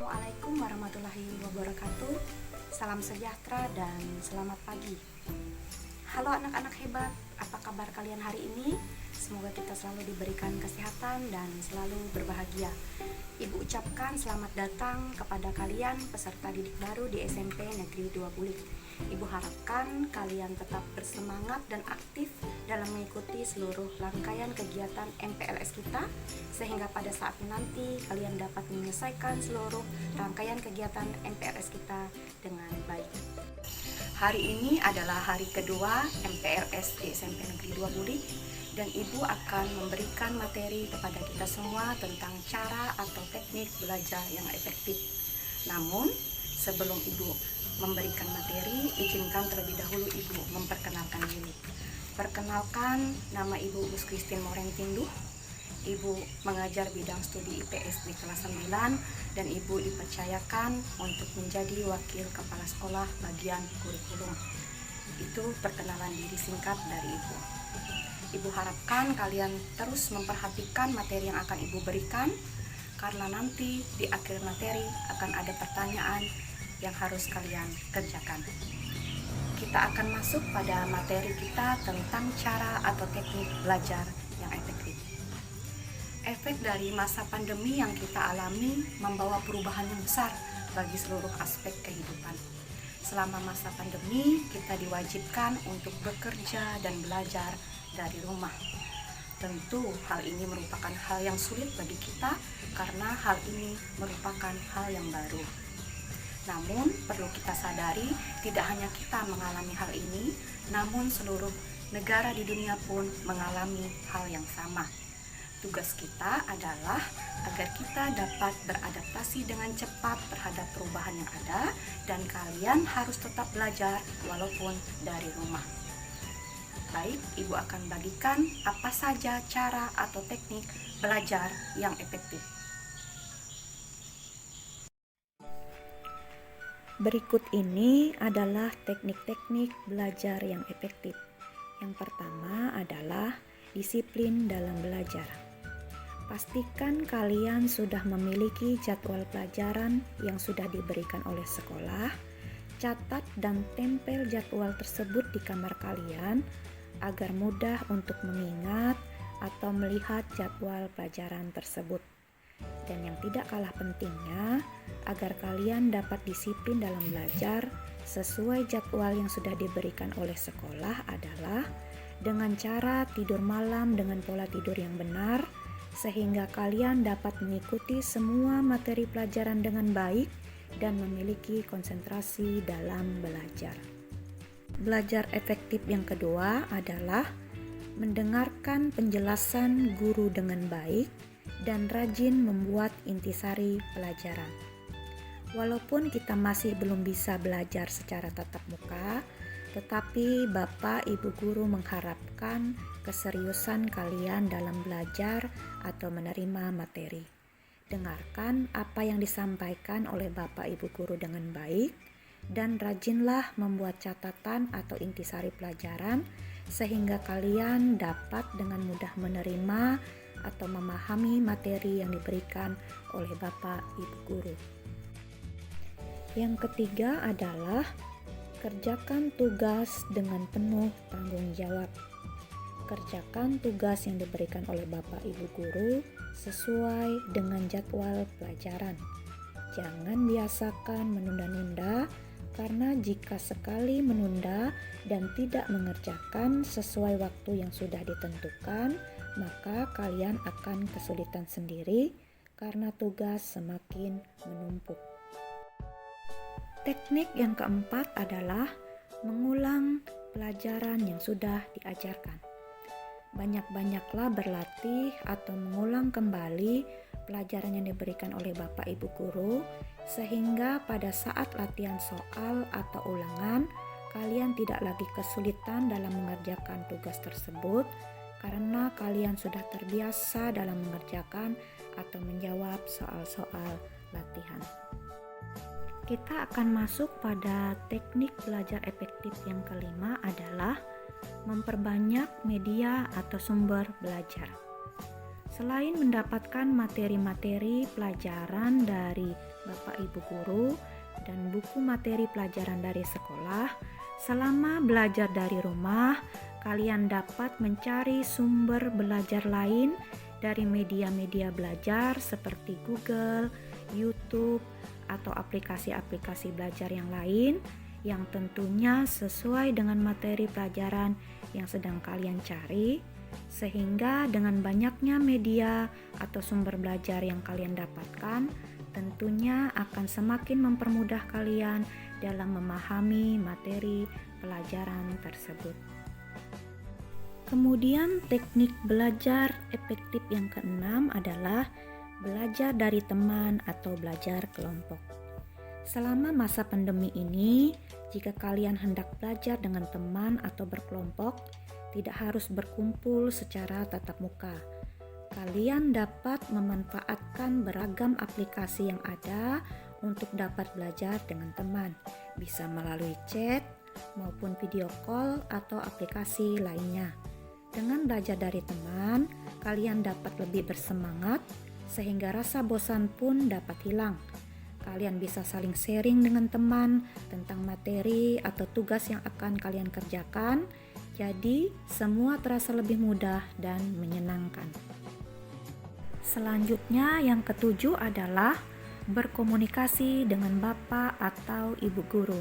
Assalamualaikum warahmatullahi wabarakatuh. Salam sejahtera dan selamat pagi. Halo anak-anak hebat, apa kabar kalian hari ini? Semoga kita selalu diberikan kesehatan dan selalu berbahagia. Ibu ucapkan selamat datang kepada kalian peserta didik baru di SMP Negeri 2 Bulik. Ibu harapkan kalian tetap bersemangat dan aktif dalam mengikuti seluruh rangkaian kegiatan MPLS kita, sehingga pada saat nanti kalian dapat menyelesaikan seluruh rangkaian kegiatan MPLS kita dengan baik. Hari ini adalah hari kedua MPLS di SMP Negeri 2 Bulik, dan Ibu akan memberikan materi kepada kita semua tentang cara atau teknik belajar yang efektif. Namun, sebelum Ibu memberikan materi, izinkan terlebih dahulu Ibu memperkenalkan diri. Perkenalkan, nama Ibu Gus Christine Morentinduh. Ibu mengajar bidang studi IPS di kelas 9 dan Ibu dipercayakan untuk menjadi wakil kepala sekolah bagian kurikulum. Itu perkenalan diri singkat dari Ibu. Ibu harapkan kalian terus memperhatikan materi yang akan Ibu berikan, karena nanti di akhir materi akan ada pertanyaan yang harus kalian kerjakan. Kita akan masuk pada materi kita tentang cara atau teknik belajar yang efektif. Efek dari masa pandemi yang kita alami membawa perubahan yang besar bagi seluruh aspek kehidupan. Selama masa pandemi, kita diwajibkan untuk bekerja dan belajar dari rumah. Tentu hal ini merupakan hal yang sulit bagi kita karena hal ini merupakan hal yang baru. Namun perlu kita sadari, tidak hanya kita mengalami hal ini, namun seluruh negara di dunia pun mengalami hal yang sama. Tugas kita adalah agar kita dapat beradaptasi dengan cepat terhadap perubahan yang ada, dan kalian harus tetap belajar walaupun dari rumah. Baik, Ibu akan bagikan apa saja cara atau teknik belajar yang efektif. Berikut ini adalah teknik-teknik belajar yang efektif. Yang pertama adalah disiplin dalam belajar. Pastikan kalian sudah memiliki jadwal pelajaran yang sudah diberikan oleh sekolah. Catat dan tempel jadwal tersebut di kamar kalian agar mudah untuk mengingat atau melihat jadwal pelajaran tersebut. Dan yang tidak kalah pentingnya, agar kalian dapat disiplin dalam belajar sesuai jadwal yang sudah diberikan oleh sekolah adalah dengan cara tidur malam dengan pola tidur yang benar, sehingga kalian dapat mengikuti semua materi pelajaran dengan baik dan memiliki konsentrasi dalam belajar. Belajar efektif yang kedua adalah mendengarkan penjelasan guru dengan baik dan rajin membuat intisari pelajaran. Walaupun kita masih belum bisa belajar secara tatap muka, tetapi Bapak Ibu guru mengharapkan keseriusan kalian dalam belajar atau menerima materi. Dengarkan apa yang disampaikan oleh Bapak Ibu guru dengan baik, dan rajinlah membuat catatan atau intisari pelajaran sehingga kalian dapat dengan mudah menerima atau memahami materi yang diberikan oleh Bapak Ibu guru. Yang ketiga adalah kerjakan tugas dengan penuh tanggung jawab. Kerjakan tugas yang diberikan oleh Bapak Ibu guru sesuai dengan jadwal pelajaran. Jangan biasakan menunda-nunda, karena jika sekali menunda dan tidak mengerjakan sesuai waktu yang sudah ditentukan, maka kalian akan kesulitan sendiri karena tugas semakin menumpuk. Teknik yang keempat adalah mengulang pelajaran yang sudah diajarkan. Banyak-banyaklah berlatih atau mengulang kembali pelajaran yang diberikan oleh Bapak Ibu guru, sehingga pada saat latihan soal atau ulangan, kalian tidak lagi kesulitan dalam mengerjakan tugas tersebut karena kalian sudah terbiasa dalam mengerjakan atau menjawab soal-soal latihan. Kita akan masuk pada teknik belajar efektif yang kelima adalah memperbanyak media atau sumber belajar. Selain mendapatkan materi-materi pelajaran dari Bapak Ibu guru dan buku materi pelajaran dari sekolah, selama belajar dari rumah, kalian dapat mencari sumber belajar lain dari media-media belajar seperti Google, YouTube, atau aplikasi-aplikasi belajar yang lain yang tentunya sesuai dengan materi pelajaran yang sedang kalian cari, sehingga dengan banyaknya media atau sumber belajar yang kalian dapatkan, tentunya akan semakin mempermudah kalian dalam memahami materi pelajaran tersebut. Kemudian teknik belajar efektif yang keenam adalah belajar dari teman atau belajar kelompok. Selama masa pandemi ini, jika kalian hendak belajar dengan teman atau berkelompok, tidak harus berkumpul secara tatap muka. Kalian dapat memanfaatkan beragam aplikasi yang ada untuk dapat belajar dengan teman, bisa melalui chat maupun video call atau aplikasi lainnya. Dengan belajar dari teman, kalian dapat lebih bersemangat sehingga rasa bosan pun dapat hilang. Kalian bisa saling sharing dengan teman tentang materi atau tugas yang akan kalian kerjakan. Jadi, semua terasa lebih mudah dan menyenangkan. Selanjutnya, yang ketujuh adalah berkomunikasi dengan bapak atau ibu guru.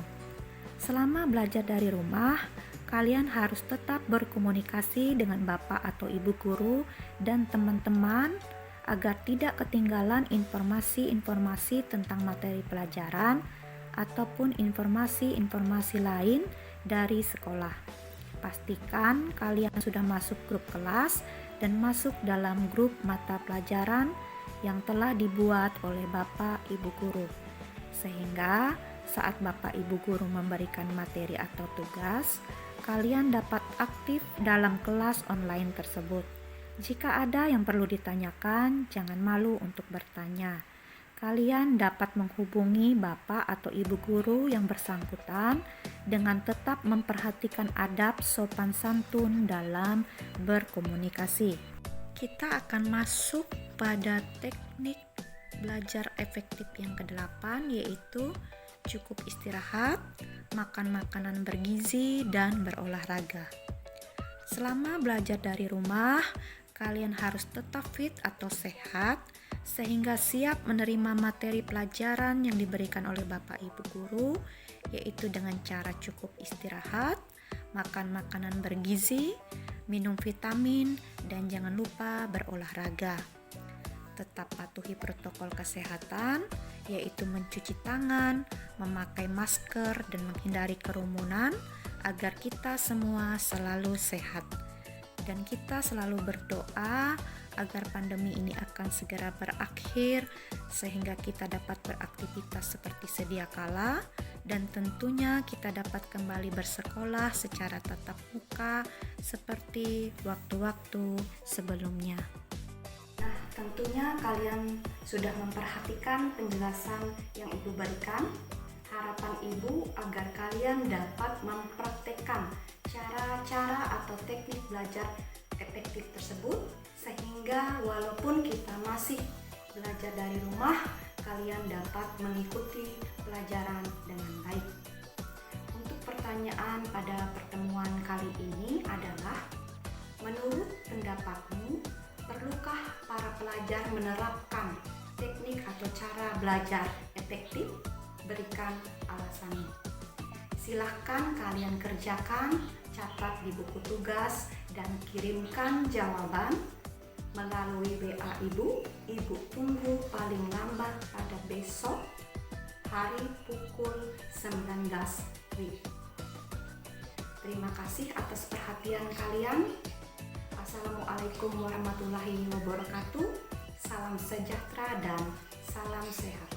Selama belajar dari rumah, kalian harus tetap berkomunikasi dengan bapak atau ibu guru dan teman-teman agar tidak ketinggalan informasi-informasi tentang materi pelajaran ataupun informasi-informasi lain dari sekolah. Pastikan kalian sudah masuk grup kelas dan masuk dalam grup mata pelajaran yang telah dibuat oleh Bapak Ibu guru, sehingga saat Bapak Ibu guru memberikan materi atau tugas, kalian dapat aktif dalam kelas online tersebut. Jika ada yang perlu ditanyakan, jangan malu untuk bertanya. Kalian dapat menghubungi Bapak atau Ibu guru yang bersangkutan dengan tetap memperhatikan adab sopan santun dalam berkomunikasi. Kita akan masuk pada teknik belajar efektif yang ke-8, yaitu cukup istirahat, makan makanan bergizi, dan berolahraga. Selama belajar dari rumah, kalian harus tetap fit atau sehat sehingga siap menerima materi pelajaran yang diberikan oleh Bapak Ibu guru, yaitu dengan cara cukup istirahat, makan makanan bergizi, minum vitamin, dan jangan lupa berolahraga. Tetap patuhi protokol kesehatan, yaitu mencuci tangan, memakai masker, dan menghindari kerumunan agar kita semua selalu sehat. Dan kita selalu berdoa agar pandemi ini akan segera berakhir sehingga kita dapat beraktivitas seperti sedia kala dan tentunya kita dapat kembali bersekolah secara tatap muka seperti waktu-waktu sebelumnya. Nah, tentunya kalian sudah memperhatikan penjelasan yang Ibu berikan. Harapan Ibu agar kalian dapat mempraktekkan cara-cara atau teknik belajar efektif tersebut sehingga walaupun kita masih belajar dari rumah, kalian dapat mengikuti pelajaran dengan baik. Untuk pertanyaan pada pertemuan kali ini adalah, menurut pendapatmu, perlukah para pelajar menerapkan teknik atau cara belajar efektif? Berikan alasanmu. Silahkan kalian kerjakan, catat di buku tugas, dan kirimkan jawaban melalui WA Ibu. Ibu tunggu paling lambat pada besok hari pukul 19 WIB. Terima kasih atas perhatian kalian. Assalamualaikum warahmatullahi wabarakatuh. Salam sejahtera dan salam sehat.